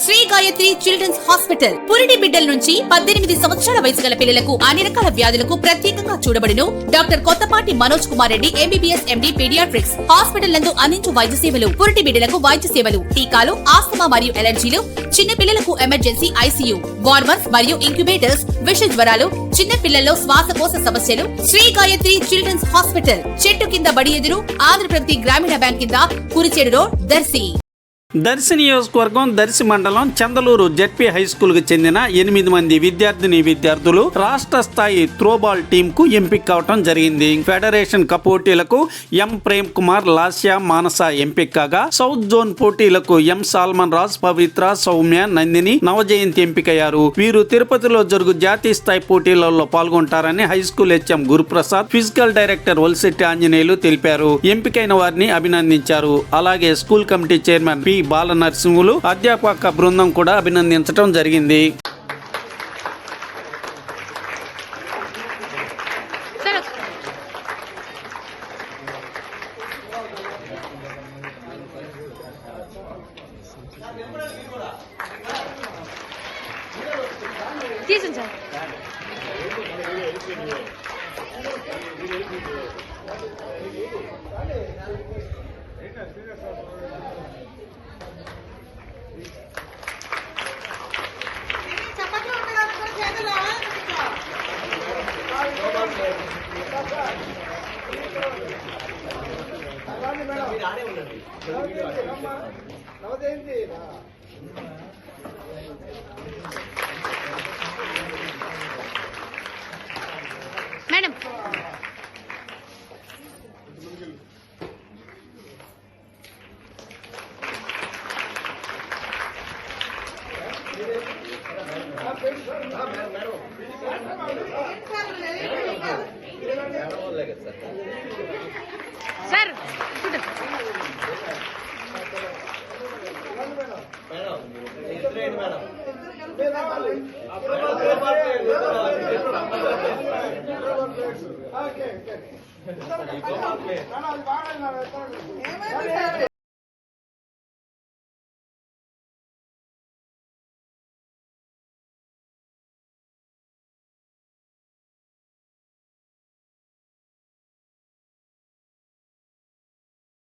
Shri Gayatri children's hospital పురిటి బిడ్డల నుంచి 18 సంవత్సరాల వయసు గల పిల్లలకు అన్ని రకాల వ్యాధులకు ప్రత్యేకంగా చూడబడును. Doctor Kothapati Manoj Kumar Reddy MBBS MD paediatrics hospital నందు అందించు వైద్య సేవలు, పురిటి బిడ్డలకు వైద్య సేవలు, టీకాలు, ఆస్తమా మరియు ఎలర్జీలు, చిన్న పిల్లలకు ఎమర్జెన్సీ ఐసీయూ, వార్మర్స్ మరియు ఇంక్యుబేటర్స్, విష జ్వరాలు, చిన్న పిల్లల్లో శ్వాసకోశ సమస్యలు. శ్రీ గాయత్రి చిల్డ్రన్స్ హాస్పిటల్ చెట్టు కింద బడి ఎదురు ఆంధ్రప్రగతి గ్రామీణ బ్యాంక్ కింద కురిచేడు రోడ్, దర్శి. దర్శి నియోజకవర్గం దర్శి మండలం చందలూరు జెడ్పీ హై స్కూల్ కు చెందిన 8 మంది విద్యార్థులు రాష్ట్ర స్థాయి త్రోబాల్ టీమ్ కు ఎంపిక కావడం జరిగింది. ఫెడరేషన్ కప్ పోటీలకు ఎం ప్రేమ్ కుమార్, లాస్య, మానస ఎంపిక కాగా సౌత్ జోన్ పోటీలకు ఎం సాల్మన్ రాజ్, పవిత్ర, సౌమ్య, నందిని, నవజయంతి ఎంపికయ్యారు. వీరు తిరుపతిలో జరుగు జాతీయ స్థాయి పోటీలలో పాల్గొంటారని high school HM Guruprasad, physical director Valsetti Anjaneyulu తెలిపారు. ఎంపికైన వారిని అభినందించారు. అలాగే school committee chairman P Bala Narasimhulu, అధ్యాపక బృందం కూడా అభినందించడం జరిగింది. Madam sir okay